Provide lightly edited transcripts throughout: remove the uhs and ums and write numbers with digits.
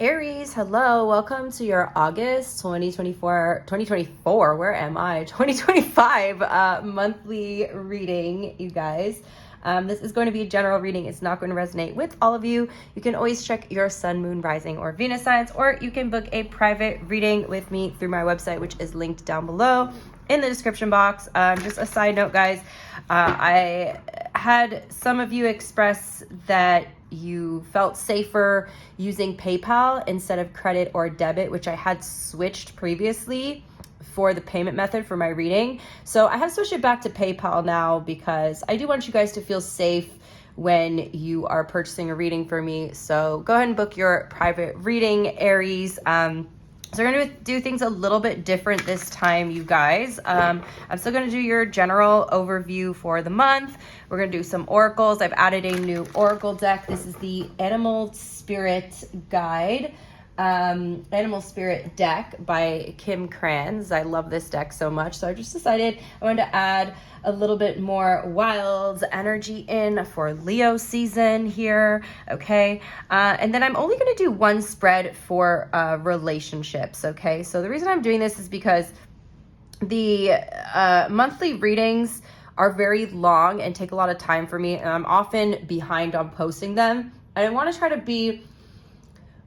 Aries, hello. Welcome to your August 2024, where am I? 2025 monthly reading, you guys. This is going to be a general reading. It's not going to resonate with all of you. You can always check your sun, moon, rising, or Venus signs, or you can book a private reading with me through my website, which is linked down below in the description box. Just a side note, guys, I had some of you express that you felt safer using PayPal instead of credit or debit, which I had switched previously for the payment method for my reading. So I have switched it back to PayPal now because I do want you guys to feel safe when you are purchasing a reading for me. So go ahead and book your private reading, Aries. So we're going to do things a little bit different this time, you guys. I'm still going to do your general overview for the month. We're going to do some oracles. I've added a new oracle deck. This is the Animal Spirit Guide, Animal Spirit deck by Kim Kranz. I love this deck so much. So I just decided I wanted to add a little bit more wild energy in for Leo season here, okay? And then I'm only going to do one spread for relationships, okay? So the reason I'm doing this is because the monthly readings are very long and take a lot of time for me, and I'm often behind on posting them. And I want to try to be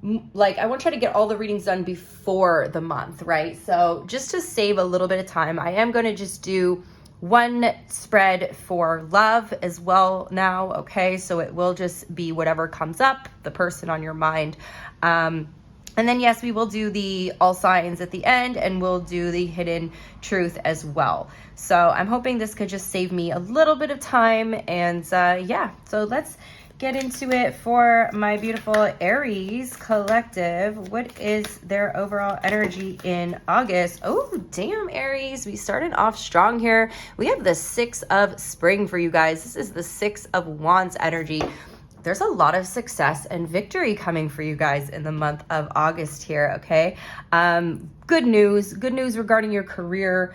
I want to try to get all the readings done before the month, right? So just to save a little bit of time, I am going to just do one spread for love as well now, okay? So it will just be whatever comes up, the person on your mind. And then, yes, we will do the all signs at the end, and we'll do the hidden truth as well. So I'm hoping this could just save me a little bit of time. And yeah, so let's get into it for my beautiful Aries collective. What is their overall energy in August? Oh, damn, Aries. We started off strong here. We have the 6 of spring for you guys. This is the 6 of wands energy. There's a lot of success and victory coming for you guys in the month of August here, okay? Good news regarding your career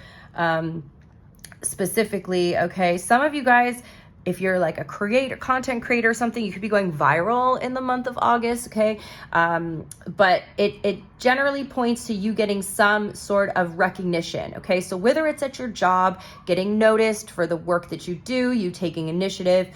specifically, okay? Some of you guys, if you're like a content creator or something, you could be going viral in the month of August, okay? But it generally points to you getting some sort of recognition, okay? So whether it's at your job, getting noticed for the work that you do, you taking initiative,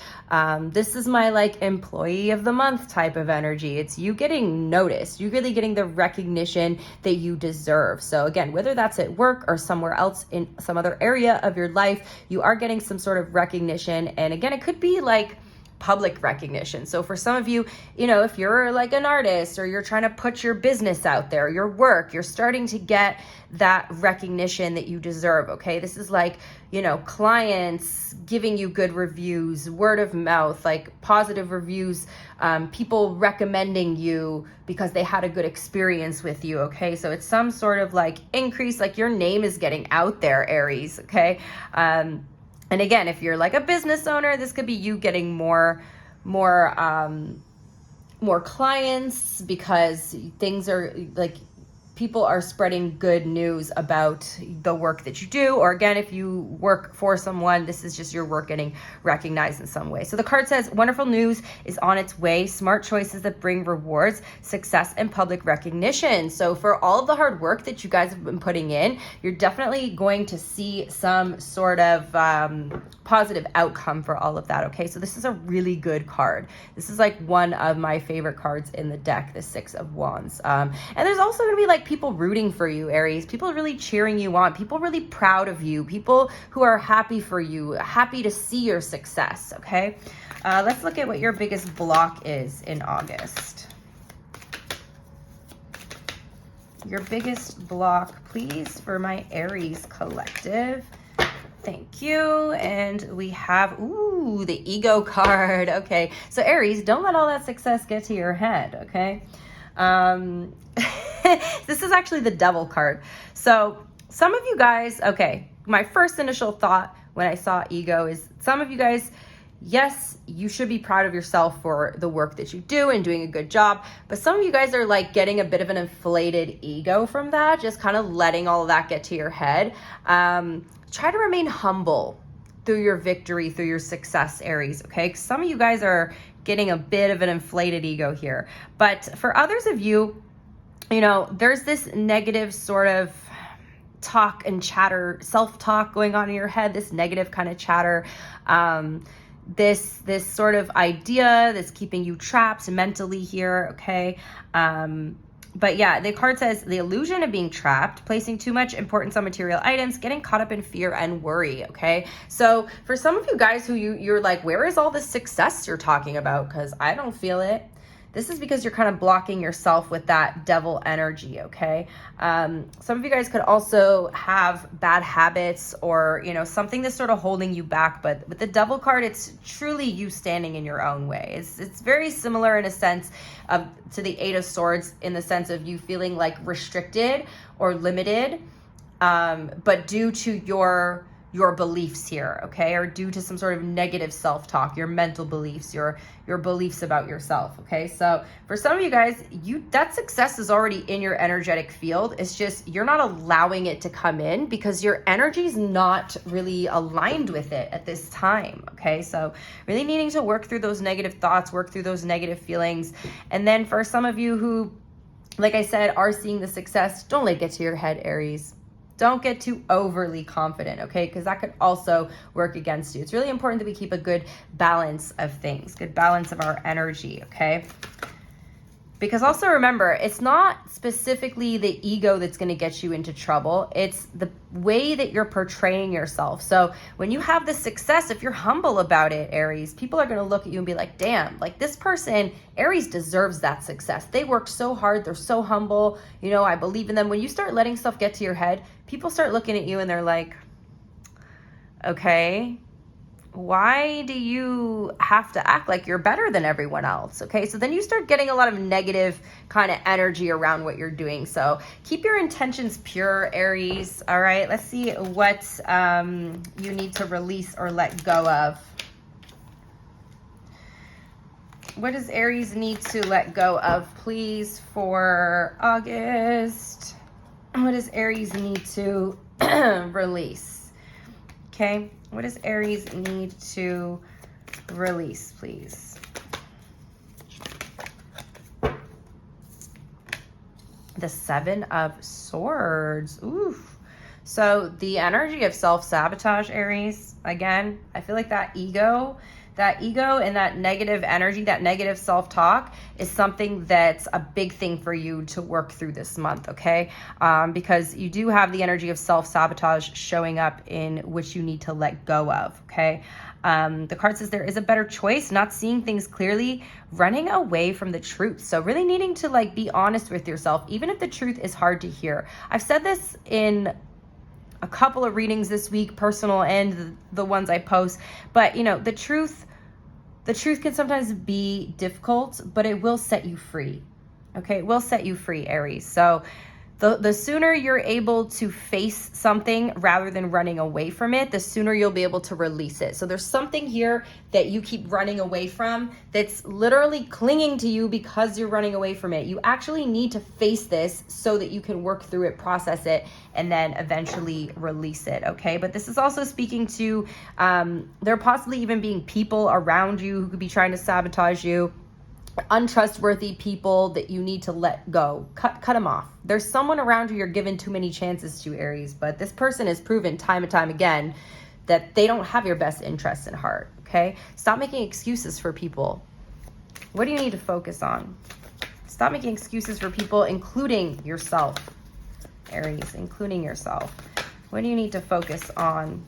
this is my like employee of the month type of energy. It's you getting noticed, you really getting the recognition that you deserve. So again, whether that's at work or somewhere else in some other area of your life, you are getting some sort of recognition. And again, it could be like public recognition. So for some of you, you know, if you're like an artist or you're trying to put your business out there, your work, you're starting to get that recognition that you deserve, okay? This is like, you know, clients giving you good reviews, word of mouth, like positive reviews, people recommending you because they had a good experience with you, okay? So it's some sort of like increase, like your name is getting out there, Aries, okay? And again, if you're like a business owner, this could be you getting more clients because things are like people are spreading good news about the work that you do. Or again, if you work for someone, this is just your work getting recognized in some way. So the card says, wonderful news is on its way. Smart choices that bring rewards, success, and public recognition. So for all of the hard work that you guys have been putting in, you're definitely going to see some sort of positive outcome for all of that, okay? So this is a really good card. This is like one of my favorite cards in the deck, the 6 of Wands. And there's also gonna be like people rooting for you, Aries, people really cheering you on, people really proud of you, people who are happy for you, happy to see your success, okay? Let's look at what your biggest block is in August. Your biggest block, please, for my Aries collective. Thank you. And we have, ooh, the ego card. Okay. So Aries, don't let all that success get to your head. Okay. This is actually the Devil card. So some of you guys, okay, my first initial thought when I saw ego is some of you guys, yes, you should be proud of yourself for the work that you do and doing a good job. But some of you guys are like getting a bit of an inflated ego from that, just kind of letting all of that get to your head. Try to remain humble through your victory, through your success, Aries, okay? Some of you guys are getting a bit of an inflated ego here. But for others of you, you know, there's this negative sort of talk and chatter, self-talk going on in your head, this negative kind of chatter, this sort of idea that's keeping you trapped mentally here, okay? But yeah, the card says the illusion of being trapped, placing too much importance on material items, getting caught up in fear and worry, okay? So for some of you guys who you're like, where is all this success you're talking about? Because I don't feel it. This is because you're kind of blocking yourself with that devil energy, okay? Some of you guys could also have bad habits or, you know, something that's sort of holding you back. But with the devil card, it's truly you standing in your own way. It's very similar in a sense to the Eight of Swords, in the sense of you feeling like restricted or limited, but due to your beliefs here, okay? Or due to some sort of negative self-talk, your mental beliefs, your beliefs about yourself, okay? So for some of you guys, that success is already in your energetic field. It's just you're not allowing it to come in because your energy's not really aligned with it at this time, okay? So really needing to work through those negative thoughts, work through those negative feelings. And then for some of you who, like I said, are seeing the success, don't let it get to your head, Aries. Don't get too overly confident, okay? Because that could also work against you. It's really important that we keep a good balance of things, good balance of our energy, okay? Because also remember, it's not specifically the ego that's going to get you into trouble. It's the way that you're portraying yourself. So when you have the success, if you're humble about it, Aries, people are going to look at you and be like, damn, like this person, Aries deserves that success. They worked so hard. They're so humble. You know, I believe in them. When you start letting stuff get to your head, people start looking at you and they're like, okay, why do you have to act like you're better than everyone else? Okay, so then you start getting a lot of negative kind of energy around what you're doing. So keep your intentions pure, Aries. All right, let's see what you need to release or let go of. What does Aries need to let go of, please, for August? What does Aries need to release? Okay. What does Aries need to release, please? The Seven of Swords. Oof. So the energy of self-sabotage, Aries, again, I feel like that ego and that negative energy, that negative self-talk is something that's a big thing for you to work through this month, okay? Because you do have the energy of self-sabotage showing up in which you need to let go of, okay? The card says there is a better choice, not seeing things clearly, running away from the truth. So really needing to like be honest with yourself, even if the truth is hard to hear. I've said this in a couple of readings this week, personal and the ones I post, but you know, the truth can sometimes be difficult, but it will set you free. Okay, it will set you free, Aries. So the sooner you're able to face something rather than running away from it, the sooner you'll be able to release it. So there's something here that you keep running away from that's literally clinging to you because you're running away from it. You actually need to face this so that you can work through it, process it, and then eventually release it, okay? But this is also speaking to there possibly even being people around you who could be trying to sabotage you, untrustworthy people that you need to let go. Cut them off. There's someone around you you're given too many chances to, Aries, but this person has proven time and time again that they don't have your best interests in heart, okay? Stop making excuses for people. What do you need to focus on? Stop making excuses for people, including yourself, Aries, including yourself. What do you need to focus on?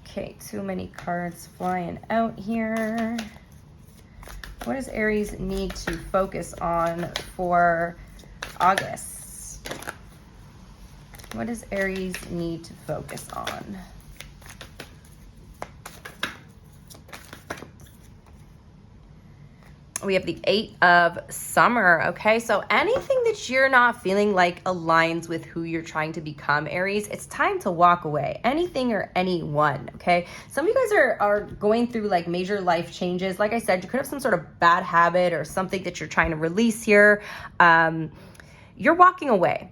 Okay, too many cards flying out here. What does Aries need to focus on for August? What does Aries need to focus on? We have the Eight of Summer, okay? So anything that you're not feeling like aligns with who you're trying to become, Aries, it's time to walk away. Anything or anyone, okay? Some of you guys are going through like major life changes. Like I said, you could have some sort of bad habit or something that you're trying to release here. You're walking away.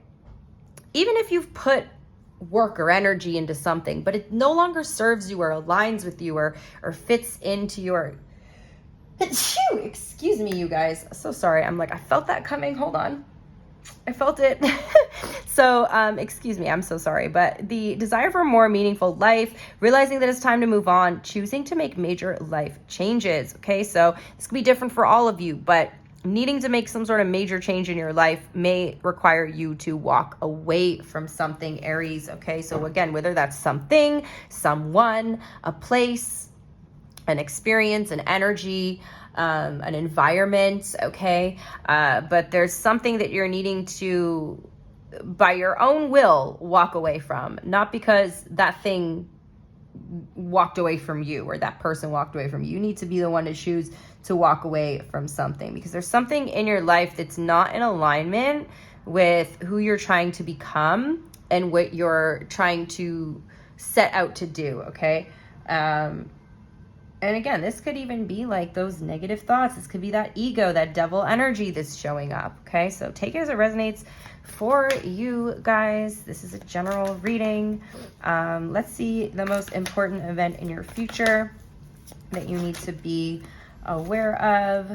Even if you've put work or energy into something, but it no longer serves you or aligns with you or fits into your Phew, excuse me, you guys. So sorry. I'm like, I felt that coming. Hold on. I felt it. So, excuse me, I'm so sorry. But the desire for a more meaningful life, realizing that it's time to move on, choosing to make major life changes. Okay, so this could be different for all of you, but needing to make some sort of major change in your life may require you to walk away from something, Aries. Okay, so again, whether that's something, someone, a place, an experience, an energy, an environment, okay? But there's something that you're needing to, by your own will, walk away from, not because that thing walked away from you or that person walked away from you. You need to be the one to choose to walk away from something, because there's something in your life that's not in alignment with who you're trying to become and what you're trying to set out to do, okay? And again, this could even be like those negative thoughts. This could be that ego, that devil energy that's showing up, okay? So take it as it resonates for you guys. This is a general reading. Let's see the most important event in your future that you need to be aware of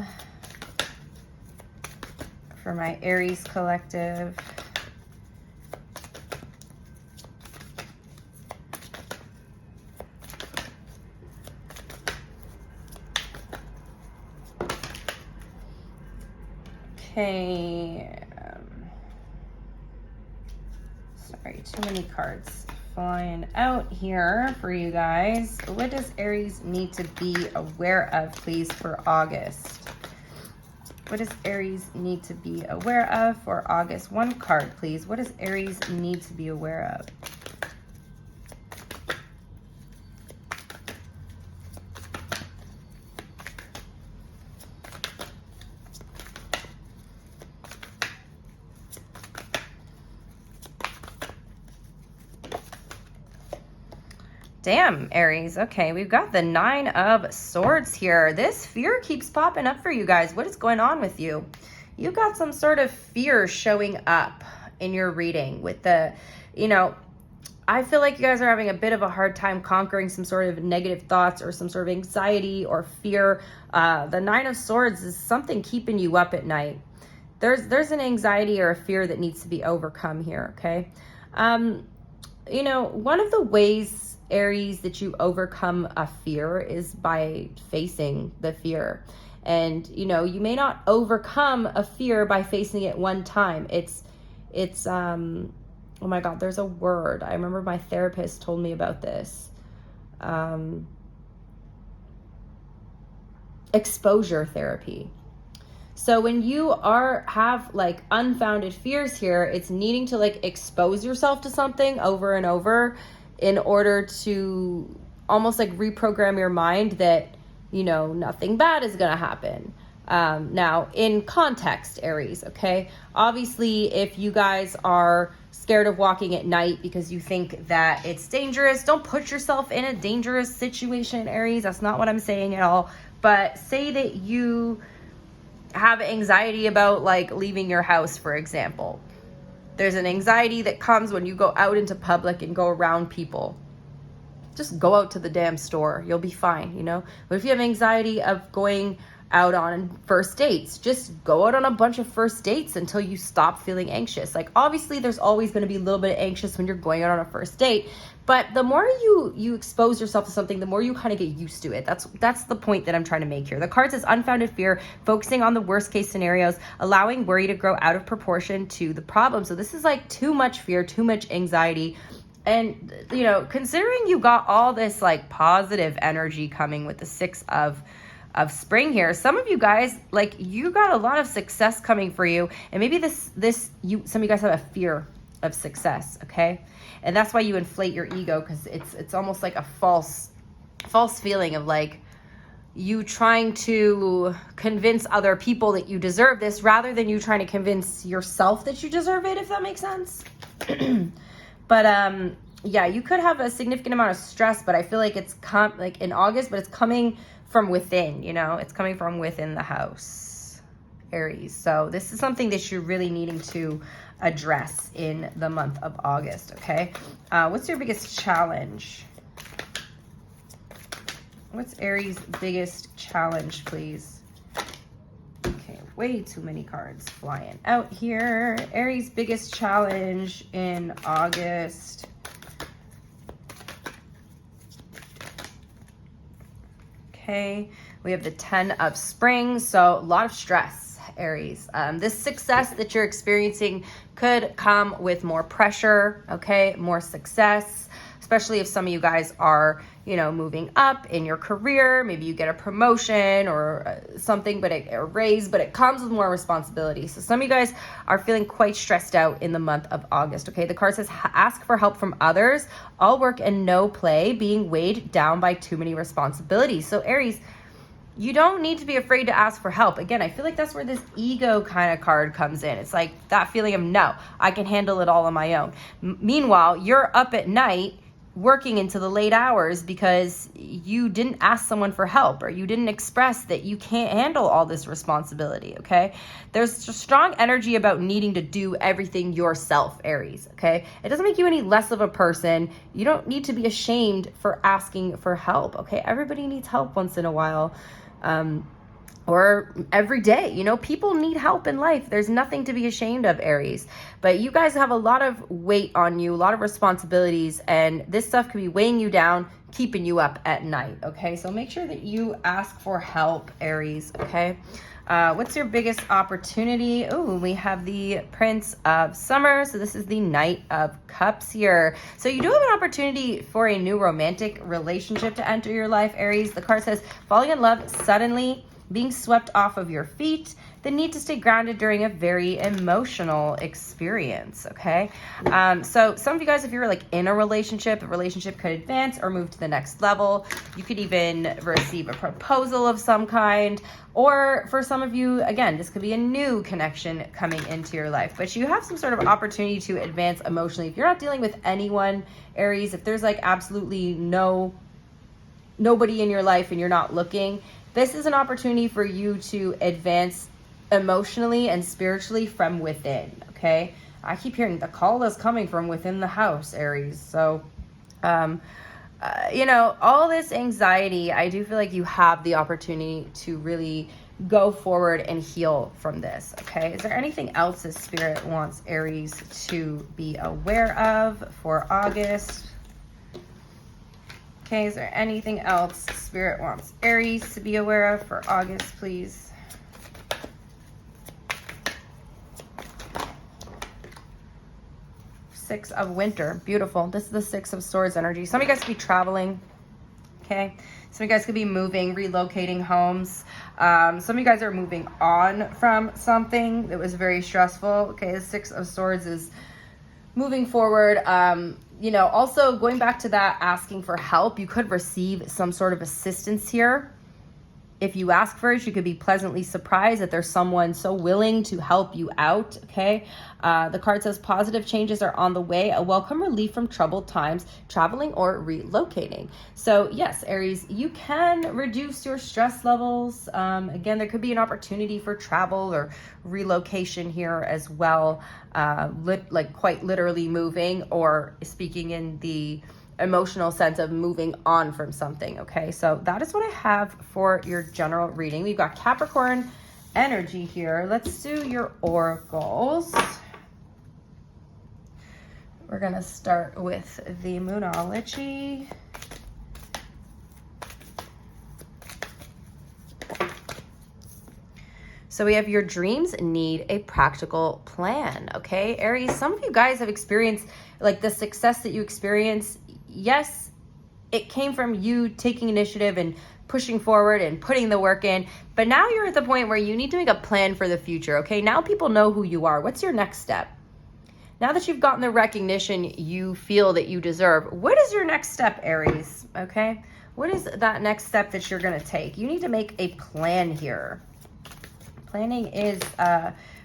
for my Aries collective. Okay, sorry, too many cards flying out here for you guys. What does Aries need to be aware of, please, for August? What does Aries need to be aware of for August? One card, please. What does Aries need to be aware of? Damn, Aries. Okay, we've got the 9 of Swords here. This fear keeps popping up for you guys. What is going on with you? You've got some sort of fear showing up in your reading with the, I feel like you guys are having a bit of a hard time conquering some sort of negative thoughts or some sort of anxiety or fear. The 9 of Swords is something keeping you up at night. There's an anxiety or a fear that needs to be overcome here, okay? One of the ways, Aries, that you overcome a fear is by facing the fear. And, you may not overcome a fear by facing it one time. It's oh my God, there's a word. I remember my therapist told me about this. Exposure therapy. So when you have like unfounded fears here, it's needing to like expose yourself to something over and over in order to almost like reprogram your mind that, nothing bad is going to happen. Now, in context, Aries, okay? Obviously, if you guys are scared of walking at night because you think that it's dangerous, don't put yourself in a dangerous situation, Aries. That's not what I'm saying at all. But say that you have anxiety about like leaving your house, for example. There's an anxiety that comes when you go out into public and go around people. Just go out to the damn store. You'll be fine, But if you have anxiety of going out on first dates, just go out on a bunch of first dates until you stop feeling anxious. Like, obviously, there's always going to be a little bit anxious when you're going out on a first date. But the more you expose yourself to something, the more you kind of get used to it. That's the point that I'm trying to make here. The card says unfounded fear, focusing on the worst case scenarios, allowing worry to grow out of proportion to the problem. So this is like too much fear, too much anxiety. And, considering you got all this like positive energy coming with the 6 of spring here, some of you guys, like, you got a lot of success coming for you. And maybe some of you guys have a fear of success, okay? And that's why you inflate your ego, because it's almost like a false feeling of like you trying to convince other people that you deserve this rather than you trying to convince yourself that you deserve it, if that makes sense. But yeah, you could have a significant amount of stress, but I feel like it's like in August, but it's coming from within, it's coming from within the house, Aries. So this is something that you're really needing to address in the month of August, okay? What's your biggest challenge? What's Aries' biggest challenge, please? Okay, way too many cards flying out here. Aries' biggest challenge in August. Okay, we have the 10 of Spring, so a lot of stress, Aries. This success that you're experiencing could come with more pressure, okay, more success, especially if some of you guys are, you know, moving up in your career. Maybe you get a promotion or something, but a raise, but it comes with more responsibility. So some of you guys are feeling quite stressed out in the month of August, okay? The card says, ask for help from others, all work and no play, being weighed down by too many responsibilities. So Aries, you don't need to be afraid to ask for help. Again, I feel like that's where this ego kind of card comes in. It's like that feeling of, no, I can handle it all on my own. Meanwhile, you're up at night working into the late hours because you didn't ask someone for help, or you didn't express that you can't handle all this responsibility, okay? There's a strong energy about needing to do everything yourself, Aries, okay? It doesn't make you any less of a person. You don't need to be ashamed for asking for help, okay? Everybody needs help once in a while. Or every day, you know, people need help in life. There's nothing to be ashamed of, Aries. But you guys have a lot of weight on you, a lot of responsibilities, and this stuff could be weighing you down, keeping you up at night, okay? So make sure that you ask for help, Aries, okay? What's your biggest opportunity? Oh, we have the Prince of Summer. So this is the Knight of Cups here. So you do have an opportunity for a new romantic relationship to enter your life, Aries. The card says, falling in love suddenly, being swept off of your feet, the need to stay grounded during a very emotional experience, okay? So some of you guys, if you're like in a relationship, the relationship could advance or move to the next level. You could even receive a proposal of some kind. Or for some of you, again, this could be a new connection coming into your life. But you have some sort of opportunity to advance emotionally. If you're not dealing with anyone, Aries, if there's like absolutely nobody in your life and you're not looking, this is an opportunity for you to advance emotionally and spiritually from within, okay? I keep hearing the call is coming from within the house, Aries. So, you know, all this anxiety, I do feel like you have the opportunity to really go forward and heal from this, okay? Is there anything else that Spirit wants Aries to be aware of for August? Okay, is there anything else Spirit wants Aries to be aware of for August, please? Six of Winter, beautiful. This is the Six of Swords energy. Some of you guys could be traveling, okay? Some of you guys could be moving, relocating homes. Some of you guys are moving on from something that was very stressful, okay? The Six of Swords is moving forward. You know, also going back to that asking for help, you could receive some sort of assistance here. If you ask for it, you could be pleasantly surprised that there's someone so willing to help you out, okay? The card says positive changes are on the way, a welcome relief from troubled times, traveling or relocating. So yes, Aries, you can reduce your stress levels. Again, there could be an opportunity for travel or relocation here as well, like quite literally moving, or speaking in the emotional sense of moving on from something, okay? So that is what I have for your general reading. We've got Capricorn energy here. Let's do your oracles. We're gonna start with the Moonology. So we have your dreams need a practical plan, okay? Aries, some of you guys have experienced like the success that you experience. Yes, it came from you taking initiative and pushing forward and putting the work in, but now you're at the point where you need to make a plan for the future, okay? Now people know who you are. What's your next step? Now that you've gotten the recognition you feel that you deserve, what is your next step, Aries, okay? What is that next step that you're gonna take? You need to make a plan here. Planning is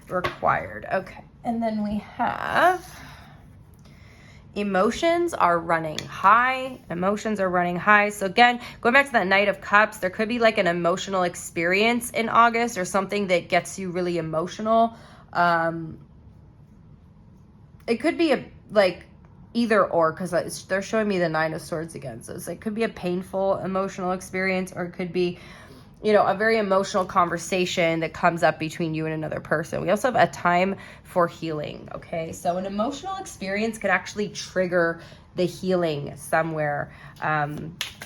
required, okay. And then we have emotions are running high. Emotions are running high. So again, going back to that Knight of Cups, there could be like an emotional experience in August or something that gets you really emotional. It could be like either or, because they're showing me the Nine of Swords again. So it's like, could be a painful emotional experience, or it could be, you know, a very emotional conversation that comes up between you and another person. We also have a time for healing, okay? So an emotional experience could actually trigger the healing somewhere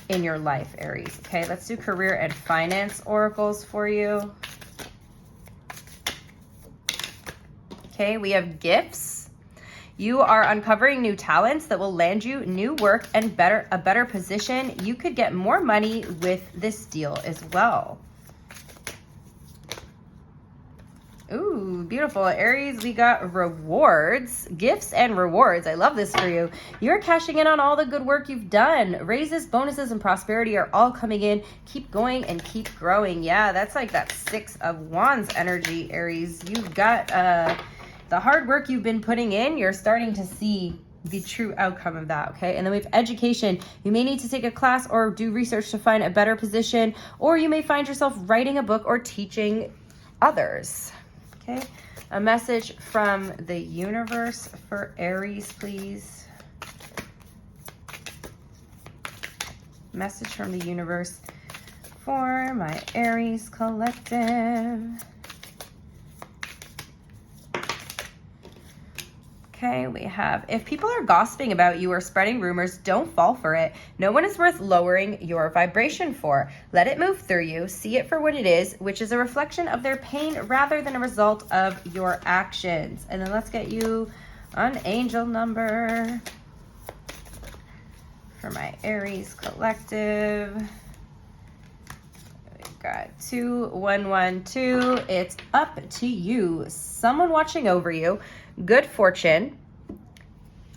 in your life, Aries. Okay, let's do career and finance oracles for you. Okay, we have gifts. You are uncovering new talents that will land you new work and a better position. You could get more money with this deal as well. Ooh, beautiful. Aries, we got rewards, gifts and rewards. I love this for you. You're cashing in on all the good work you've done. Raises, bonuses, and prosperity are all coming in. Keep going and keep growing. Yeah, that's like that Six of Wands energy, Aries. You've got the hard work you've been putting in. You're starting to see the true outcome of that, okay? And then we have education. You may need to take a class or do research to find a better position, or you may find yourself writing a book or teaching others. Okay, a message from the universe for Aries, please. Message from the universe for my Aries collective. Okay, we have, if people are gossiping about you or spreading rumors, don't fall for it. No one is worth lowering your vibration for. Let it move through you. See it for what it is, which is a reflection of their pain rather than a result of your actions. And then let's get you an angel number for my Aries collective. We've got 2112. It's up to you. Someone watching over you. Good fortune,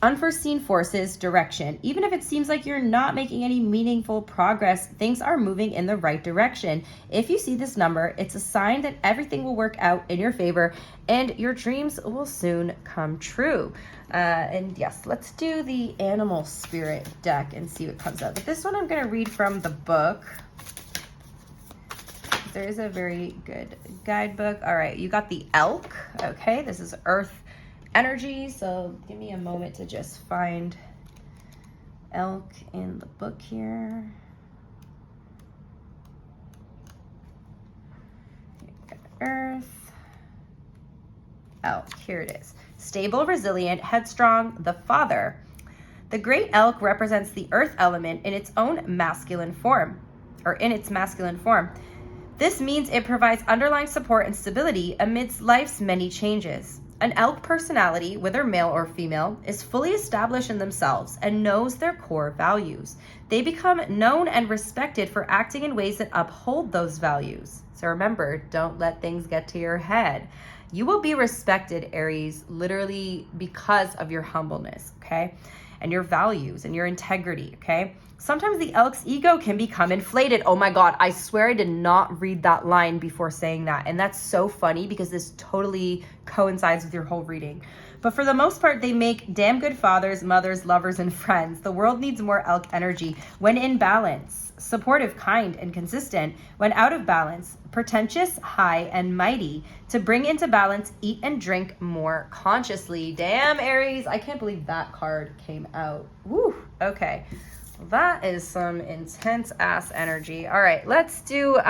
unforeseen forces, direction. Even if it seems like you're not making any meaningful progress, things are moving in the right direction. If you see this number, it's a sign that everything will work out in your favor and your dreams will soon come true. And yes, let's do the animal spirit deck and see what comes up. But this one I'm going to read from the book. There is a very good guidebook. All right, you got the elk. Okay, this is Earth energy, so give me a moment to just find elk in the book here. Earth, elk, here it is. Stable, resilient, headstrong, the father. The great elk represents the earth element in its own masculine form, or in its masculine form. This means it provides underlying support and stability amidst life's many changes. An elk personality, whether male or female, is fully established in themselves and knows their core values. They become known and respected for acting in ways that uphold those values. So remember, don't let things get to your head. You will be respected, Aries, literally because of your humbleness, okay? And your values and your integrity, okay? Sometimes the elk's ego can become inflated. Oh my God, I swear I did not read that line before saying that. And that's so funny because this totally coincides with your whole reading. But for the most part, they make damn good fathers, mothers, lovers, and friends. The world needs more elk energy when in balance, supportive, kind, and consistent. When out of balance, pretentious, high, and mighty. To bring into balance, eat and drink more consciously. Damn, Aries, I can't believe that card came out. Woo, okay. That is some intense ass energy. All right, let's do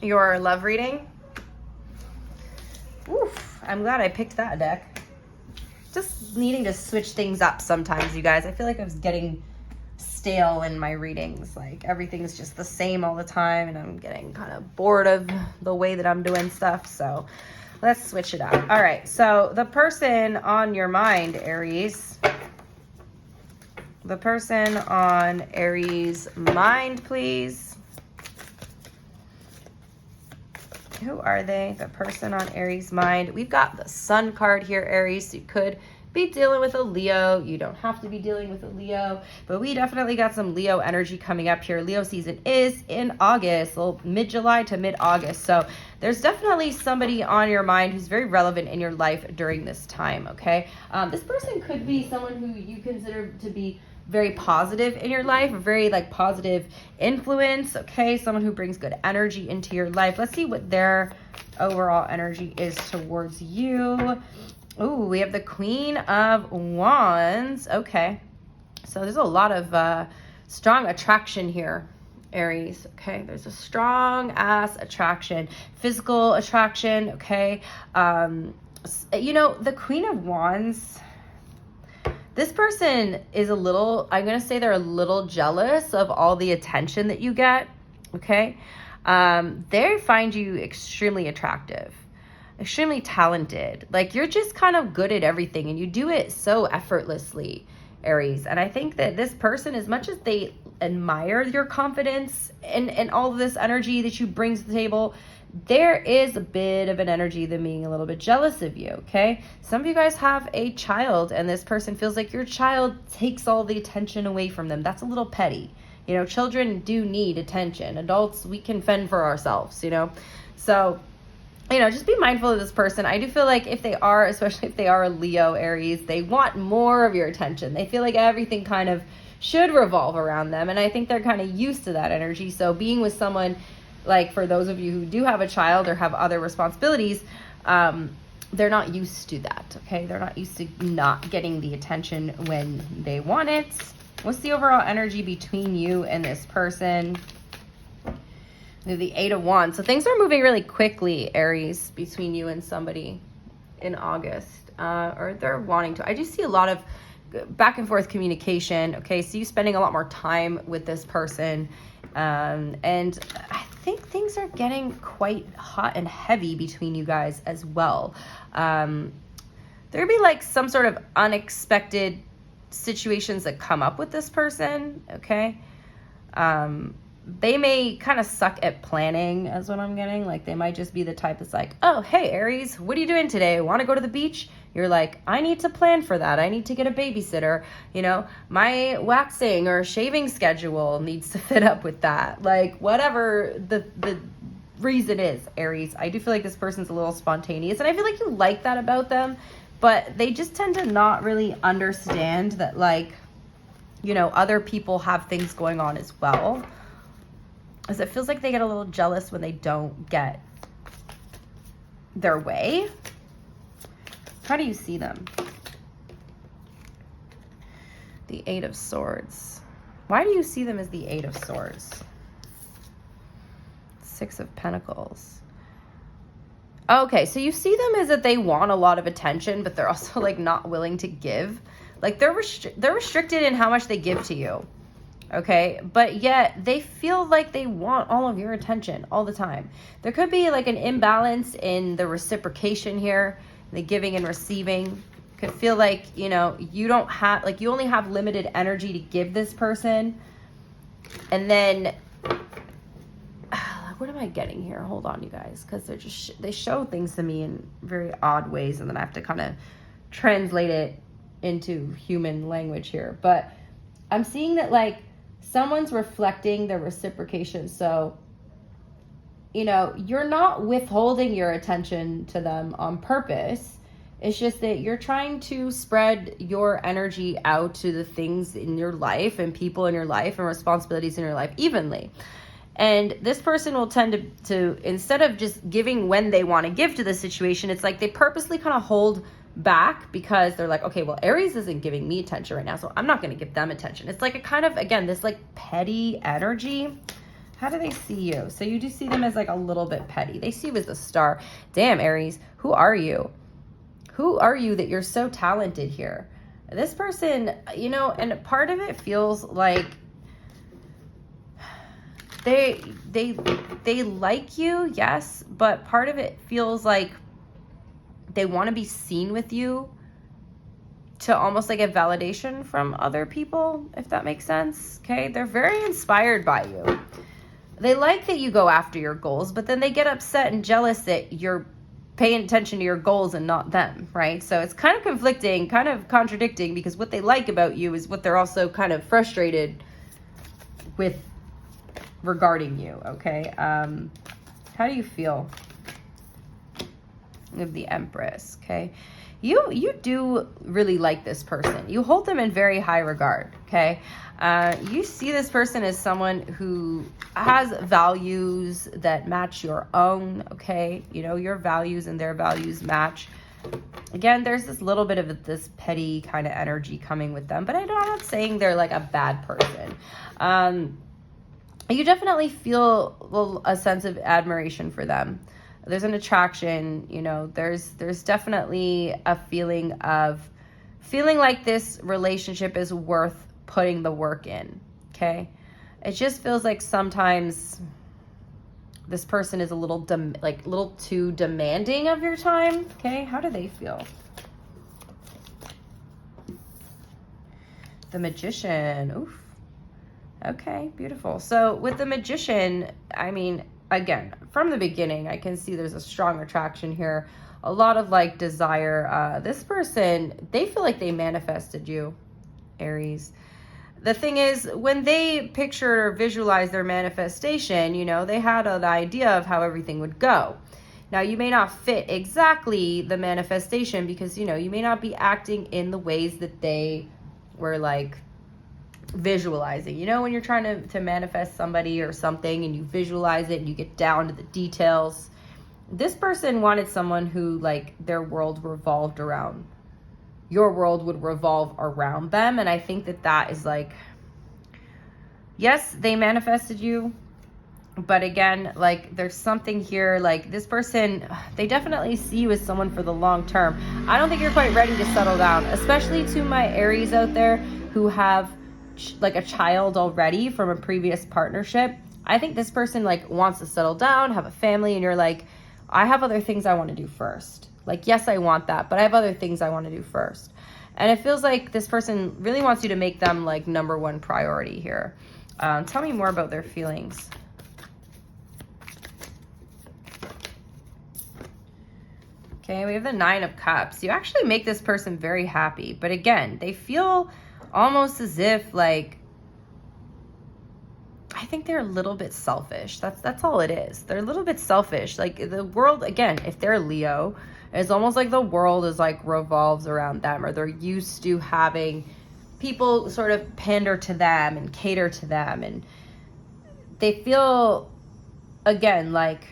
your love reading. Oof, I'm glad I picked that deck. Just needing to switch things up sometimes, you guys. I feel like I was getting stale in my readings. Like everything's just the same all the time and I'm getting kind of bored of the way that I'm doing stuff. So let's switch it up. All right, so the person on your mind, Aries. The person on Aries' mind, please. Who are they? The person on Aries' mind. We've got the Sun card here, Aries. You could be dealing with a Leo. You don't have to be dealing with a Leo, but we definitely got some Leo energy coming up here. Leo season is in August, well, mid-July to mid-August. So there's definitely somebody on your mind who's very relevant in your life during this time, okay? This person could be someone who you consider to be very positive in your life, a very like positive influence, okay? Someone who brings good energy into your life. Let's see what their overall energy is towards you. Ooh, we have the Queen of Wands. Okay. So there's a lot of strong attraction here, Aries. Okay. There's a strong ass attraction, physical attraction. Okay. You know, the Queen of Wands, this person is a little, I'm going to say they're a little jealous of all the attention that you get. Okay. They find you extremely attractive, extremely talented. Like, you're just kind of good at everything and you do it so effortlessly, Aries. And I think that this person, as much as they admire your confidence and all of this energy that you bring to the table, there is a bit of an energy them being a little bit jealous of you, okay? Some of you guys have a child and this person feels like your child takes all the attention away from them. That's a little petty. You know, children do need attention. Adults, we can fend for ourselves, you know? So, you know, just be mindful of this person. I do feel like if they are, especially if they are a Leo, Aries, they want more of your attention. They feel like everything kind of should revolve around them. And I think they're kind of used to that energy. So being with someone, like for those of you who do have a child or have other responsibilities, they're not used to that, okay? They're not used to not getting the attention when they want it. What's the overall energy between you and this person? The Eight of Wands. So things are moving really quickly, Aries, between you and somebody in August. Or they're wanting to. I do see a lot of back and forth communication, okay? So you spending a lot more time with this person. And I think things are getting quite hot and heavy between you guys as well. There'd be like some sort of unexpected situations that come up with this person, okay? They may kind of suck at planning, is what I'm getting. Like, they might just be the type that's like, oh, hey, Aries, what are you doing today? Want to go to the beach? You're like, I need to plan for that. I need to get a babysitter. You know, my waxing or shaving schedule needs to fit up with that. Like, whatever the reason is, Aries, I do feel like this person's a little spontaneous. And I feel like you like that about them. But they just tend to not really understand that, like, you know, other people have things going on as well. As it feels like they get a little jealous when they don't get their way. How do you see them? The Eight of Swords. Why do you see them as the Eight of Swords? Six of Pentacles. Okay, so you see them as that they want a lot of attention, but they're also like not willing to give. Like they're restricted in how much they give to you. Okay, but yet they feel like they want all of your attention all the time. There could be like an imbalance in the reciprocation here, the giving and receiving. Could feel like, you know, you don't have, like, you only have limited energy to give this person. And then, what am I getting here? Hold on, you guys, because they're just, they show things to me in very odd ways, and then I have to kind of translate it into human language here. But I'm seeing that, like, someone's reflecting their reciprocation. So, you know, you're not withholding your attention to them on purpose. It's just that you're trying to spread your energy out to the things in your life and people in your life and responsibilities in your life evenly. And this person will tend to instead of just giving when they want to give to the situation, it's like they purposely kind of hold back because they're like, okay, well, Aries isn't giving me attention right now, so I'm not going to give them attention. It's like a kind of, again, this like petty energy. How do they see you? So you do see them as like a little bit petty. They see you as a star. Damn, Aries, who are you? Who are you that you're so talented here? This person, you know, and part of it feels like they like you, yes, but part of it feels like they want to be seen with you to almost like a validation from other people, if that makes sense. Okay, they're very inspired by you. They like that you go after your goals, but then they get upset and jealous that you're paying attention to your goals and not them, right? So it's kind of conflicting, kind of contradicting, because what they like about you is what they're also kind of frustrated with regarding you, okay? How do you feel? We have the Empress, okay? You do really like this person. You hold them in very high regard, okay? You see this person as someone who has values that match your own, okay? You know, your values and their values match. Again, there's this little bit of this petty kind of energy coming with them, but I'm not saying they're like a bad person. You definitely feel a sense of admiration for them. There's an attraction, you know, there's definitely a feeling like this relationship is worth putting the work in, okay? It just feels like sometimes this person is a little too demanding of your time, okay? How do they feel? The Magician. Oof. Okay, beautiful. So with the Magician, I mean, again, from the beginning, I can see there's a strong attraction here. A lot of like desire. This person, they feel like they manifested you, Aries. The thing is, when they pictured or visualized their manifestation, you know, they had an idea of how everything would go. Now, you may not fit exactly the manifestation because, you know, you may not be acting in the ways that they were like visualizing. You know, when you're trying to manifest somebody or something and you visualize it and you get down to the details. This person wanted someone who like their world revolved around. Your world would revolve around them. And I think that is like, yes, they manifested you. But again, like there's something here, like this person, they definitely see you as someone for the long term. I don't think you're quite ready to settle down, especially to my Aries out there who have like a child already from a previous partnership. I think this person like wants to settle down, have a family, and you're like, I have other things I want to do first. Like, yes, I want that, but I have other things I want to do first. And it feels like this person really wants you to make them like number one priority here. Tell me more about their feelings. Okay, we have the Nine of Cups. You actually make this person very happy. But again, they feel almost as if like, I think they're a little bit selfish. That's all it is. They're a little bit selfish. Like the world, again, if they're Leo, it's almost like the world is like revolves around them, or they're used to having people sort of pander to them and cater to them. And they feel, again, like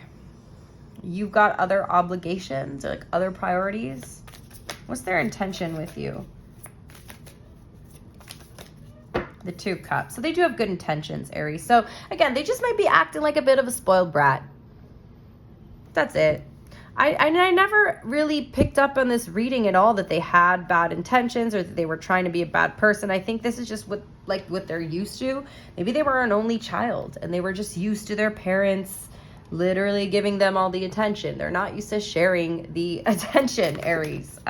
you've got other obligations or like other priorities. What's their intention with you? The Two of Cups. So they do have good intentions, Aries. So again, they just might be acting like a bit of a spoiled brat. That's it. I never really picked up on this reading at all that they had bad intentions or that they were trying to be a bad person. I think this is just what they're used to. Maybe they were an only child and they were just used to their parents literally giving them all the attention. They're not used to sharing the attention, Aries.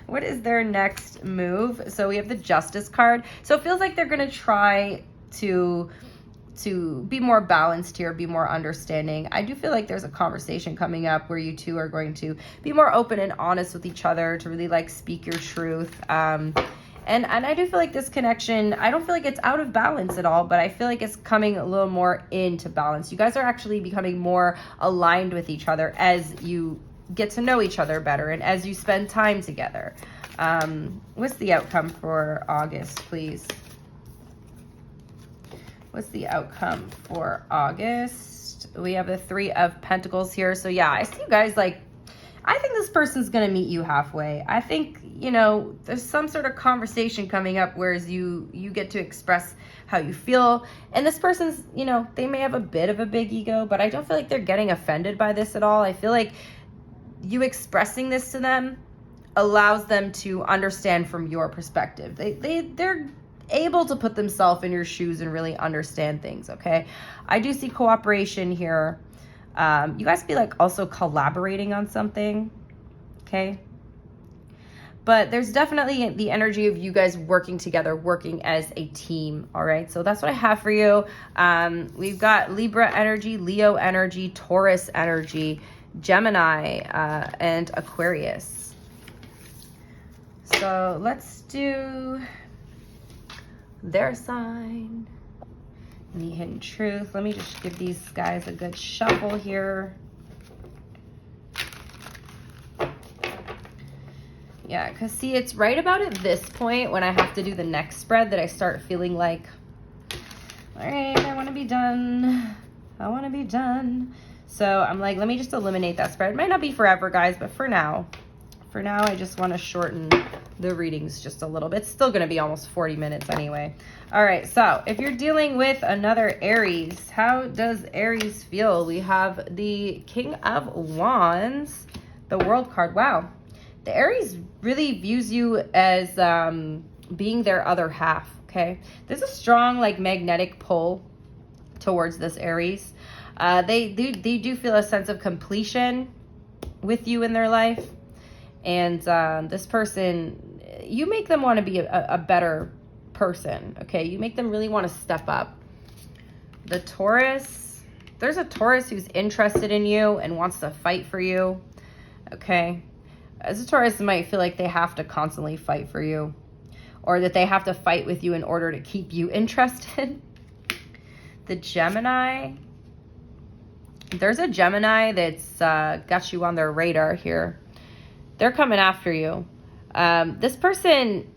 What is their next move? So we have the Justice card. So it feels like they're going to try to be more balanced here, be more understanding. I do feel like there's a conversation coming up where you two are going to be more open and honest with each other, to really like speak your truth. And I do feel like this connection, I don't feel like it's out of balance at all, but I feel like it's coming a little more into balance. You guys are actually becoming more aligned with each other as you get to know each other better and as you spend time together. What's the outcome for August, please? What's the outcome for August? We have the Three of Pentacles here. So yeah, I see you guys like, I think this person's going to meet you halfway. I think, you know, there's some sort of conversation coming up whereas you get to express how you feel. And this person's, you know, they may have a bit of a big ego, but I don't feel like they're getting offended by this at all. I feel like you expressing this to them allows them to understand from your perspective. They're able to put themselves in your shoes and really understand things, okay? I do see cooperation here. You guys be like also collaborating on something, okay? But there's definitely the energy of you guys working together, working as a team, all right? So that's what I have for you. We've got Libra energy, Leo energy, Taurus energy, Gemini, and Aquarius. So let's do their sign. Any hidden truth? Let me just give these guys a good shuffle here. Yeah, because see, it's right about at this point when I have to do the next spread that I start feeling like, all right, I want to be done. I want to be done. So I'm like, let me just eliminate that spread. It might not be forever, guys, but for now, I just want to shorten the readings just a little bit. It's still going to be almost 40 minutes anyway. All right, so if you're dealing with another Aries, how does Aries feel? We have the King of Wands, the World card. Wow. The Aries really views you as being their other half, okay? There's a strong, like, magnetic pull towards this Aries. They do feel a sense of completion with you in their life. And this person, you make them want to be a better person, okay? You make them really want to step up. The Taurus, there's a Taurus who's interested in you and wants to fight for you, okay? As a Taurus might feel like they have to constantly fight for you, or that they have to fight with you in order to keep you interested. The Gemini, there's a Gemini that's got you on their radar here. They're coming after you. This person,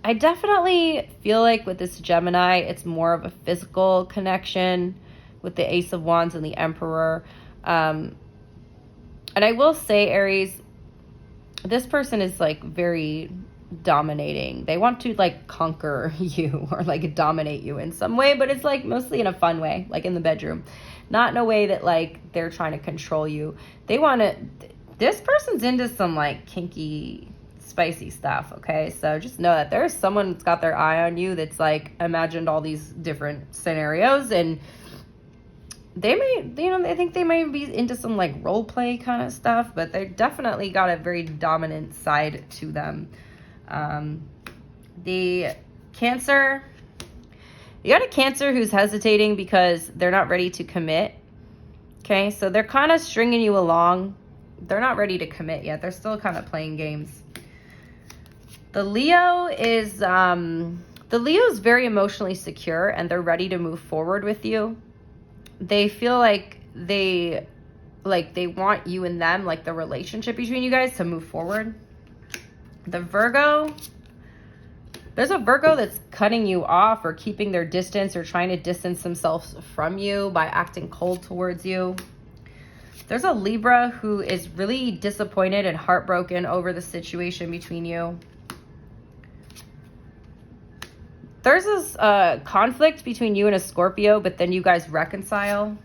I definitely feel like with this Gemini, it's more of a physical connection with the Ace of Wands and the Emperor. And I will say, Aries, this person is like very dominating. They want to like conquer you or like dominate you in some way, but it's like mostly in a fun way, like in the bedroom. Not in a way that like they're trying to control you. They want to, this person's into some like kinky, spicy stuff, okay? So just know that there's someone that's got their eye on you that's like imagined all these different scenarios, and they may, you know, I think they might be into some like role play kind of stuff, but they definitely got a very dominant side to them. The Cancer, you got a Cancer who's hesitating because they're not ready to commit. Okay, so they're kind of stringing you along. They're not ready to commit yet. They're still kind of playing games. The Leo is, very emotionally secure and they're ready to move forward with you. They feel like they want you and them, like the relationship between you guys, to move forward. The Virgo, there's a Virgo that's cutting you off or keeping their distance or trying to distance themselves from you by acting cold towards you. There's a Libra who is really disappointed and heartbroken over the situation between you. There's this conflict between you and a Scorpio, but then you guys reconcile.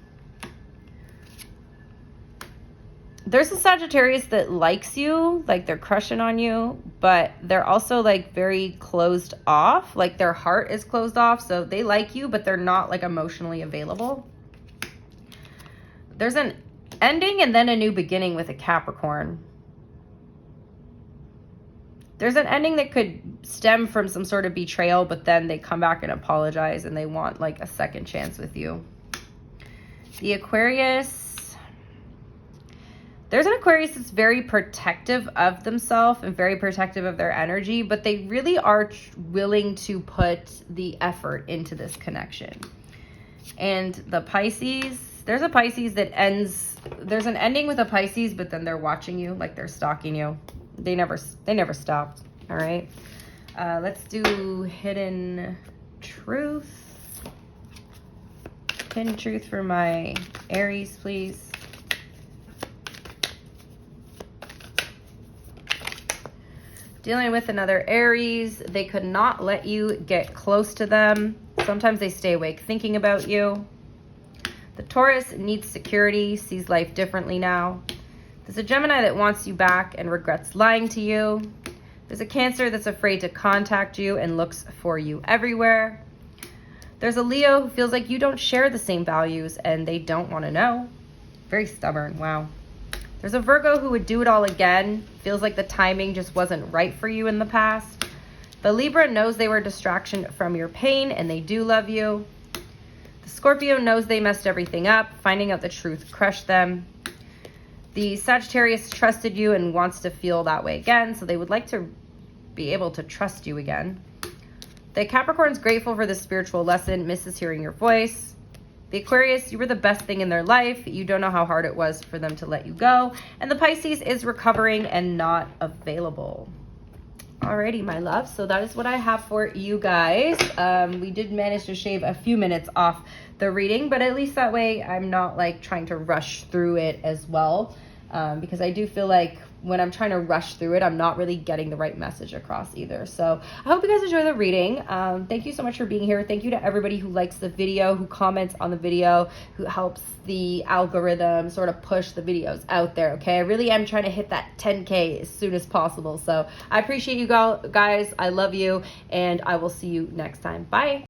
There's a Sagittarius that likes you, like they're crushing on you, but they're also like very closed off, like their heart is closed off, so they like you, but they're not like emotionally available. There's an ending and then a new beginning with a Capricorn. There's an ending that could stem from some sort of betrayal, but then they come back and apologize and they want like a second chance with you. The Aquarius, there's an Aquarius that's very protective of themselves and very protective of their energy, but they really are willing to put the effort into this connection. And the Pisces, there's a Pisces that ends, there's an ending with a Pisces, but then they're watching you, like they're stalking you. They never stopped. All right. Let's do Hidden Truth. Hidden Truth for my Aries, please. Dealing with another Aries, they could not let you get close to them. Sometimes they stay awake thinking about you. The Taurus needs security, sees life differently now. There's a Gemini that wants you back and regrets lying to you. There's a Cancer that's afraid to contact you and looks for you everywhere. There's a Leo who feels like you don't share the same values and they don't want to know. Very stubborn, wow. There's a Virgo who would do it all again. Feels like the timing just wasn't right for you in the past. The Libra knows they were a distraction from your pain and they do love you. The Scorpio knows they messed everything up. Finding out the truth crushed them. The Sagittarius trusted you and wants to feel that way again, so they would like to be able to trust you again. The Capricorn's grateful for the spiritual lesson, misses hearing your voice. The Aquarius, you were the best thing in their life. You don't know how hard it was for them to let you go. And the Pisces is recovering and not available. Alrighty, my love. So that is what I have for you guys. We did manage to shave a few minutes off the reading, but at least that way I'm not like trying to rush through it as well. Because I do feel like when I'm trying to rush through it, I'm not really getting the right message across either. So I hope you guys enjoy the reading. Thank you so much for being here. Thank you to everybody who likes the video, who comments on the video, who helps the algorithm sort of push the videos out there, okay? I really am trying to hit that 10K as soon as possible. So I appreciate you guys. I love you, and I will see you next time. Bye.